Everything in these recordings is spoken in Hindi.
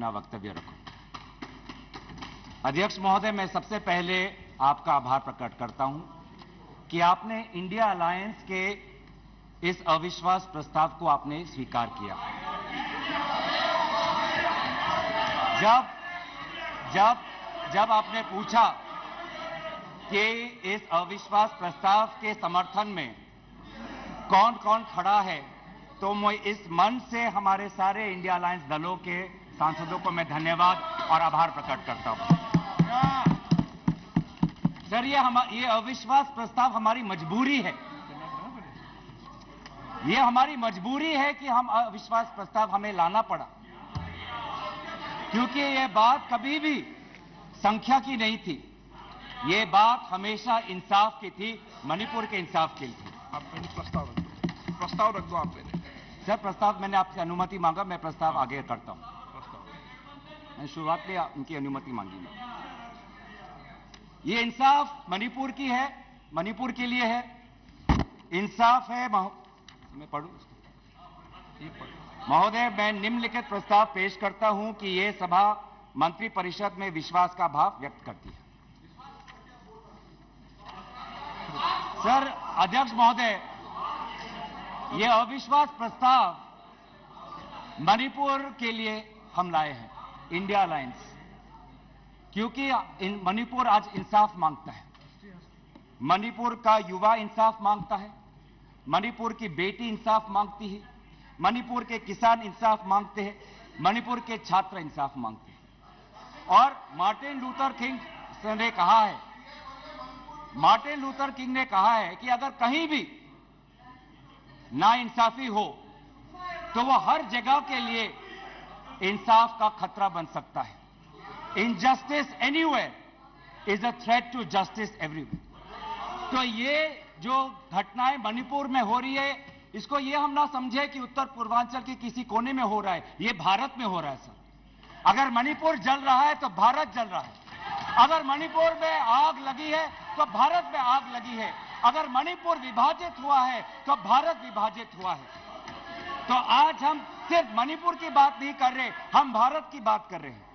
अपना वक्तव्य रखूं। अध्यक्ष महोदय, मैं सबसे पहले आपका आभार प्रकट करता हूं कि आपने इंडिया अलायंस के इस अविश्वास प्रस्ताव को आपने स्वीकार किया। जब आपने पूछा कि इस अविश्वास प्रस्ताव के समर्थन में कौन कौन खड़ा है, तो मैं इस मंच से हमारे सारे इंडिया अलायंस दलों के सांसदों को मैं धन्यवाद और आभार प्रकट करता हूं। सर, ये अविश्वास प्रस्ताव हमारी मजबूरी है। ये हमारी मजबूरी है कि हम अविश्वास प्रस्ताव हमें लाना पड़ा, क्योंकि ये बात कभी भी संख्या की नहीं थी। ये बात हमेशा इंसाफ की थी, मणिपुर के इंसाफ की थी। आप पहले प्रस्ताव रख दो आप पहले। सर, प्रस्ताव मैंने आपसे अनुमति मांगा, मैं प्रस्ताव आगे करता हूं। मैंने शुरुआत में उनकी अनुमति मांगी मैं। ये इंसाफ मणिपुर की है, मणिपुर के लिए है। इंसाफ है मैं पढ़ूं महोदय, मैं निम्नलिखित प्रस्ताव पेश करता हूं कि यह सभा मंत्रिपरिषद में विश्वास का भाव व्यक्त करती है। सर, अध्यक्ष महोदय, यह अविश्वास प्रस्ताव मणिपुर के लिए हम लाए हैं, इंडिया अलायंस, क्योंकि मणिपुर आज इंसाफ मांगता है। मणिपुर का युवा इंसाफ मांगता है, मणिपुर की बेटी इंसाफ मांगती है, मणिपुर के किसान इंसाफ मांगते हैं, मणिपुर के छात्र इंसाफ मांगते हैं। और मार्टिन लूथर किंग ने कहा है, मार्टिन लूथर किंग ने कहा है कि अगर कहीं भी नाइंसाफी हो तो वह हर जगह के लिए इंसाफ का खतरा बन सकता है। Injustice anywhere is a threat to justice everywhere. तो ये जो घटनाएं मणिपुर में हो रही है, इसको ये हम ना समझे कि उत्तर पूर्वांचल के किसी कोने में हो रहा है, ये भारत में हो रहा है। सर, अगर मणिपुर जल रहा है तो भारत जल रहा है। अगर मणिपुर में आग लगी है तो भारत में आग लगी है। अगर मणिपुर विभाजित हुआ है तो भारत विभाजित हुआ है। तो आज हम सिर्फ मणिपुर की बात नहीं कर रहे, हम भारत की बात कर रहे हैं।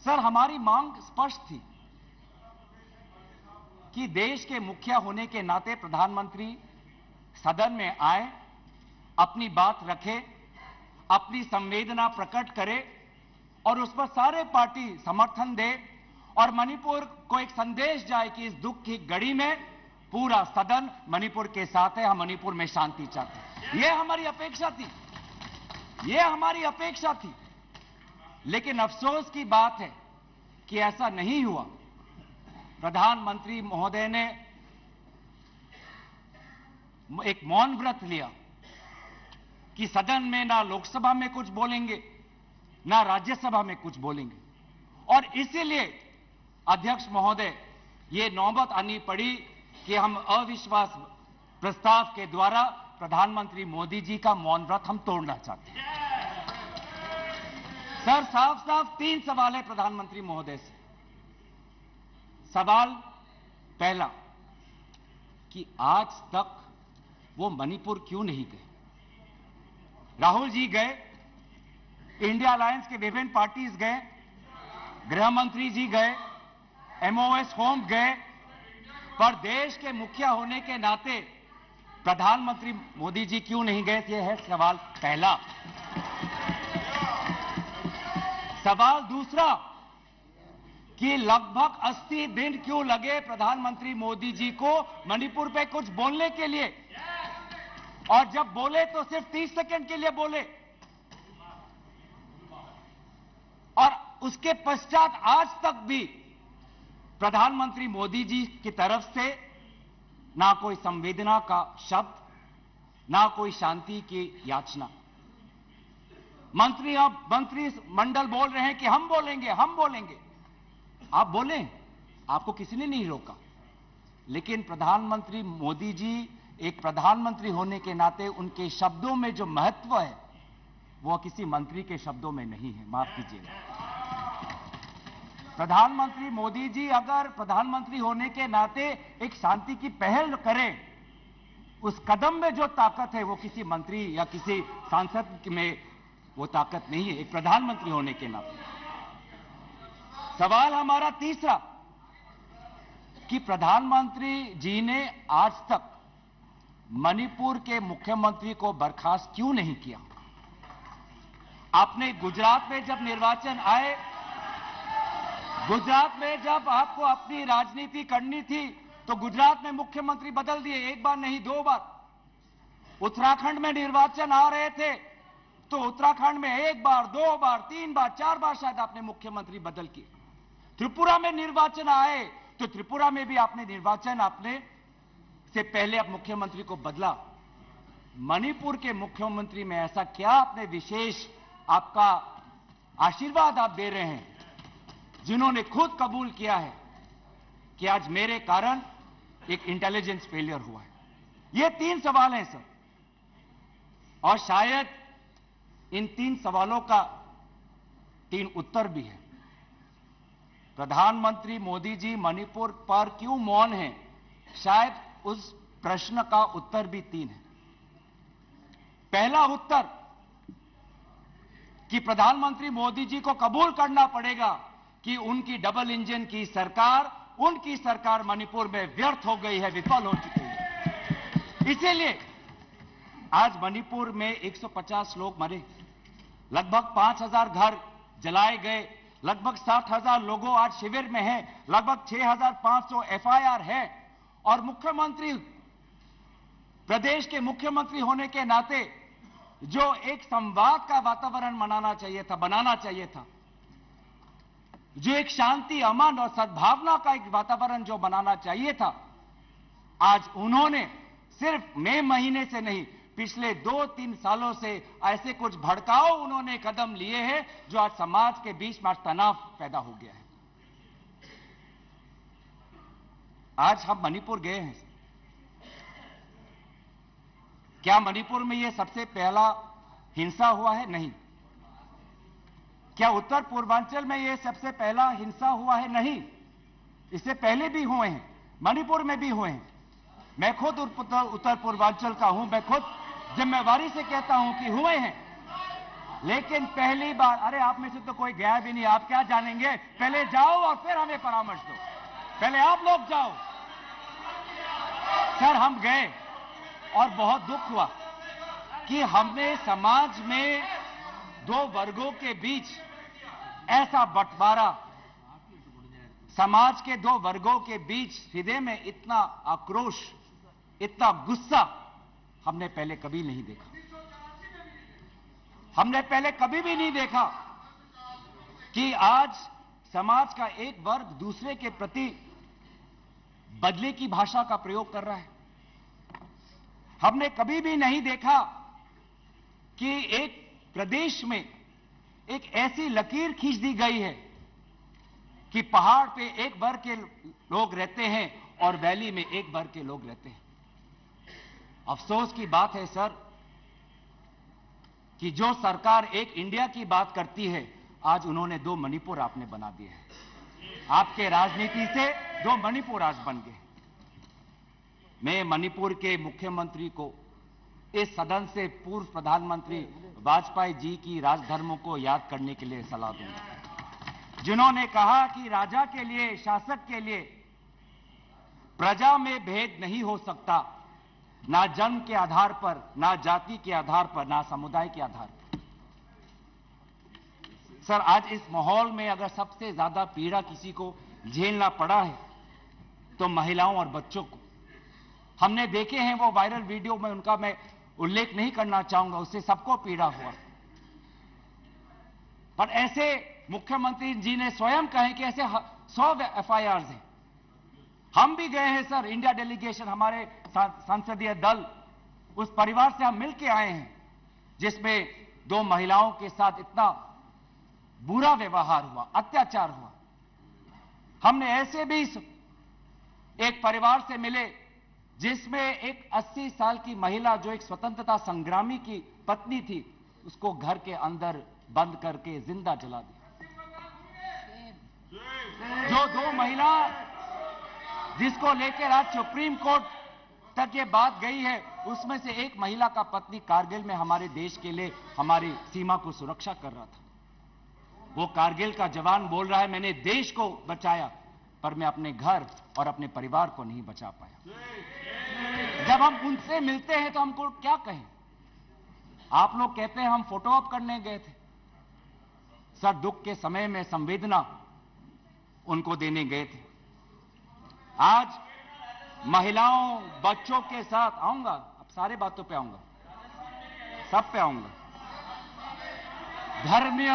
सर, हमारी मांग स्पष्ट थी कि देश के मुखिया होने के नाते प्रधानमंत्री सदन में आए, अपनी बात रखे, अपनी संवेदना प्रकट करे और उस पर सारे पार्टी समर्थन दे और मणिपुर को एक संदेश जाए कि इस दुख की घड़ी में पूरा सदन मणिपुर के साथ है, हम मणिपुर में शांति चाहते हैं। यह हमारी अपेक्षा थी, यह हमारी अपेक्षा थी। लेकिन अफसोस की बात है कि ऐसा नहीं हुआ। प्रधानमंत्री महोदय ने एक मौन व्रत लिया कि सदन में ना लोकसभा में कुछ बोलेंगे, ना राज्यसभा में कुछ बोलेंगे। और इसीलिए अध्यक्ष महोदय, ये नौबत आनी पड़ी कि हम अविश्वास प्रस्ताव के द्वारा प्रधानमंत्री मोदी जी का मौन व्रत हम तोड़ना चाहते हैं। सर, साफ साफ 3 सवाल है प्रधानमंत्री महोदय से। सवाल पहला कि आज तक वो मणिपुर क्यों नहीं गए? राहुल जी गए, इंडिया अलायंस के विभिन्न पार्टीज गए, गृह मंत्री जी गए, एमओएस होम गए, पर देश के मुखिया होने के नाते प्रधानमंत्री मोदी जी क्यों नहीं गए? यह है सवाल पहला। सवाल दूसरा कि लगभग 80 दिन क्यों लगे प्रधानमंत्री मोदी जी को मणिपुर पे कुछ बोलने के लिए, और जब बोले तो सिर्फ 30 सेकंड के लिए बोले, और उसके पश्चात आज तक भी प्रधानमंत्री मोदी जी की तरफ से ना कोई संवेदना का शब्द, ना कोई शांति की याचना। मंत्री मंडल बोल रहे हैं कि हम बोलेंगे, हम बोलेंगे। आप बोलें, आपको किसी ने नहीं रोका। लेकिन प्रधानमंत्री मोदी जी एक प्रधानमंत्री होने के नाते उनके शब्दों में जो महत्व है वो किसी मंत्री के शब्दों में नहीं है। माफ कीजिएगा, प्रधानमंत्री मोदी जी अगर प्रधानमंत्री होने के नाते एक शांति की पहल करें, उस कदम में जो ताकत है वो किसी मंत्री या किसी सांसद में वो ताकत नहीं है एक प्रधानमंत्री होने के नाते। सवाल हमारा तीसरा कि प्रधानमंत्री जी ने आज तक मणिपुर के मुख्यमंत्री को बर्खास्त क्यों नहीं किया? आपने गुजरात में जब निर्वाचन आए, गुजरात में जब आपको अपनी राजनीति करनी थी तो गुजरात में मुख्यमंत्री बदल दिए, एक बार नहीं 2 बार। उत्तराखंड में निर्वाचन आ रहे थे तो उत्तराखंड में 1 बार, 2 बार, 3 बार, 4 बार शायद आपने मुख्यमंत्री बदल किए। त्रिपुरा में निर्वाचन आए तो त्रिपुरा में भी आपने निर्वाचन आपने से पहले आप मुख्यमंत्री को बदला। मणिपुर के मुख्यमंत्री में ऐसा क्या आपने विशेष आपका आशीर्वाद आप दे रहे हैं जिन्होंने खुद कबूल किया है कि आज मेरे कारण एक इंटेलिजेंस फेलियर हुआ है? ये 3 सवाल हैं सर, और शायद इन 3 सवालों का 3 उत्तर भी है। प्रधानमंत्री मोदी जी मणिपुर पर क्यों मौन हैं? शायद उस प्रश्न का उत्तर भी 3 है। पहला उत्तर कि प्रधानमंत्री मोदी जी को कबूल करना पड़ेगा कि उनकी डबल इंजन की सरकार, उनकी सरकार मणिपुर में व्यर्थ हो गई है, विफल हो चुकी है। इसीलिए आज मणिपुर में 150 लोग मरे, लगभग 5000 घर जलाए गए, लगभग 60,000 लोगों आज शिविर में हैं, लगभग 6,500 एफआईआर है। और मुख्यमंत्री, प्रदेश के मुख्यमंत्री होने के नाते जो एक संवाद का वातावरण बनाना चाहिए था, जो एक शांति, अमन और सद्भावना का एक वातावरण जो बनाना चाहिए था, आज उन्होंने सिर्फ मई महीने से नहीं, पिछले 2-3 सालों से ऐसे कुछ भड़काऊ उन्होंने कदम लिए हैं जो आज समाज के बीच में तनाव पैदा हो गया है। आज हम मणिपुर गए हैं, क्या मणिपुर में यह सबसे पहला हिंसा हुआ है? नहीं। क्या उत्तर पूर्वांचल में यह सबसे पहला हिंसा हुआ है? नहीं। इससे पहले भी हुए हैं, मणिपुर में भी हुए हैं। मैं खुद उत्तर पूर्वांचल का हूं, मैं खुद जिम्मेवारी से कहता हूं कि हुए हैं, लेकिन पहली बार, अरे आप में से तो कोई गया भी नहीं, आप क्या जानेंगे? पहले जाओ और फिर हमें परामर्श दो, पहले आप लोग जाओ। सर हम गए और बहुत दुख हुआ कि हमने समाज में 2 वर्गों के बीच ऐसा बंटवारा, समाज के 2 वर्गों के बीच हृदय में इतना आक्रोश, इतना गुस्सा हमने पहले कभी नहीं देखा। हमने पहले कभी भी नहीं देखा कि आज समाज का एक वर्ग दूसरे के प्रति बदले की भाषा का प्रयोग कर रहा है। हमने कभी भी नहीं देखा कि एक प्रदेश में एक ऐसी लकीर खींच दी गई है कि पहाड़ पे एक वर्ग के लोग रहते हैं और वैली में एक वर्ग के लोग रहते हैं। अफसोस की बात है सर कि जो सरकार एक इंडिया की बात करती है, आज उन्होंने 2 मणिपुर आपने बना दिए हैं। आपके राजनीति से 2 मणिपुर आज बन गए। मैं मणिपुर के मुख्यमंत्री को इस सदन से पूर्व प्रधानमंत्री वाजपेयी जी की राजधर्मों को याद करने के लिए सलाह दूंगा, जिन्होंने कहा कि राजा के लिए, शासक के लिए प्रजा में भेद नहीं हो सकता, ना जन्म के आधार पर, ना जाति के आधार पर, ना समुदाय के आधार पर। सर आज इस माहौल में अगर सबसे ज्यादा पीड़ा किसी को झेलना पड़ा है तो महिलाओं और बच्चों को। हमने देखे हैं वो वायरल वीडियो में, उनका मैं उल्लेख नहीं करना चाहूंगा, उससे सबको पीड़ा हुआ। पर ऐसे मुख्यमंत्री जी ने स्वयं कहे कि ऐसे 100 एफआईआर हैं। हम भी गए हैं सर, इंडिया डेलीगेशन, हमारे संसदीय दल, उस परिवार से हम मिलकर आए हैं जिसमें 2 महिलाओं के साथ इतना बुरा व्यवहार हुआ, अत्याचार हुआ। हमने ऐसे भी एक परिवार से मिले जिसमें एक 80 साल की महिला, जो एक स्वतंत्रता संग्रामी की पत्नी थी, उसको घर के अंदर बंद करके जिंदा जला दिया। जो 2 महिला जिसको लेकर आज सुप्रीम कोर्ट तक ये बात गई है उसमें से एक महिला का पति कारगिल में हमारे देश के लिए हमारी सीमा को सुरक्षा कर रहा था। वो कारगिल का जवान बोल रहा है, मैंने देश को बचाया, पर मैं अपने घर और अपने परिवार को नहीं बचा पाया। जब हम उनसे मिलते हैं तो हमको क्या कहें? आप लोग कहते हैं हम फोटो ऑप करने गए थे। सर, दुख के समय में संवेदना उनको देने गए थे। आज महिलाओं, बच्चों के साथ आऊंगा, अब सारे बातों पे आऊंगा, सब पे आऊंगा। धर्मीय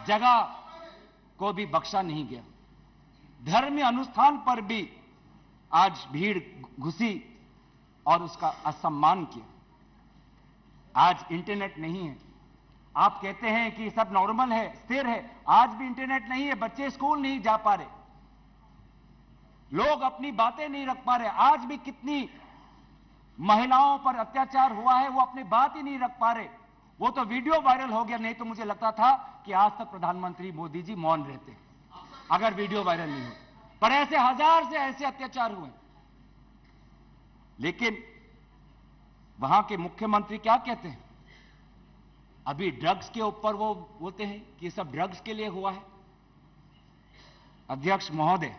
जगह को भी बख्शा नहीं गया। धर्मीय अनुष्ठान पर भी आज भीड़ घुसी और उसका असम्मान किया। आज इंटरनेट नहीं है। आप कहते हैं कि सब नॉर्मल है, स्थिर है। आज भी इंटरनेट नहीं है, बच्चे स्कूल नहीं जा पा रहे, लोग अपनी बातें नहीं रख पा रहे। आज भी कितनी महिलाओं पर अत्याचार हुआ है, वो अपनी बात ही नहीं रख पा रहे। वो तो वीडियो वायरल हो गया, नहीं तो मुझे लगता था कि आज तक प्रधानमंत्री मोदी जी मौन रहते अगर वीडियो वायरल नहीं हो। पर ऐसे हजार से ऐसे अत्याचार हुए। लेकिन वहां के मुख्यमंत्री क्या कहते हैं? अभी ड्रग्स के ऊपर वो बोलते हैं कि सब ड्रग्स के लिए हुआ है। अध्यक्ष महोदय,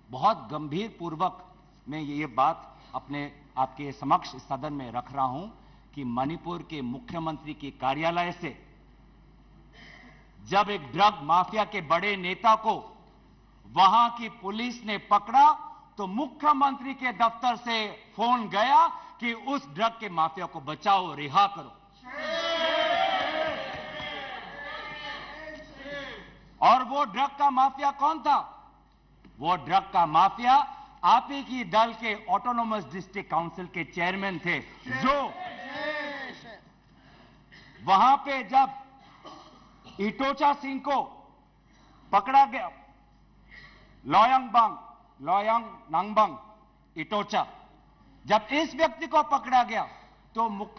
बहुत गंभीर पूर्वक मैं ये बात अपने आपके समक्ष सदन में रख रहा हूं कि मणिपुर के मुख्यमंत्री के कार्यालय से जब एक ड्रग माफिया के बड़े नेता को वहां की पुलिस ने पकड़ा तो मुख्यमंत्री के दफ्तर से फोन गया कि उस ड्रग के माफिया को बचाओ, रिहा करो। और वो ड्रग का माफिया कौन था? वो ड्रग का माफिया आप ही की दल के ऑटोनोमस डिस्ट्रिक्ट काउंसिल के चेयरमैन थे, जो वहां पे जब इटोचा सिंह को पकड़ा गया, लोयांग नांगबंग इटोचा, जब इस व्यक्ति को पकड़ा गया तो मुख्य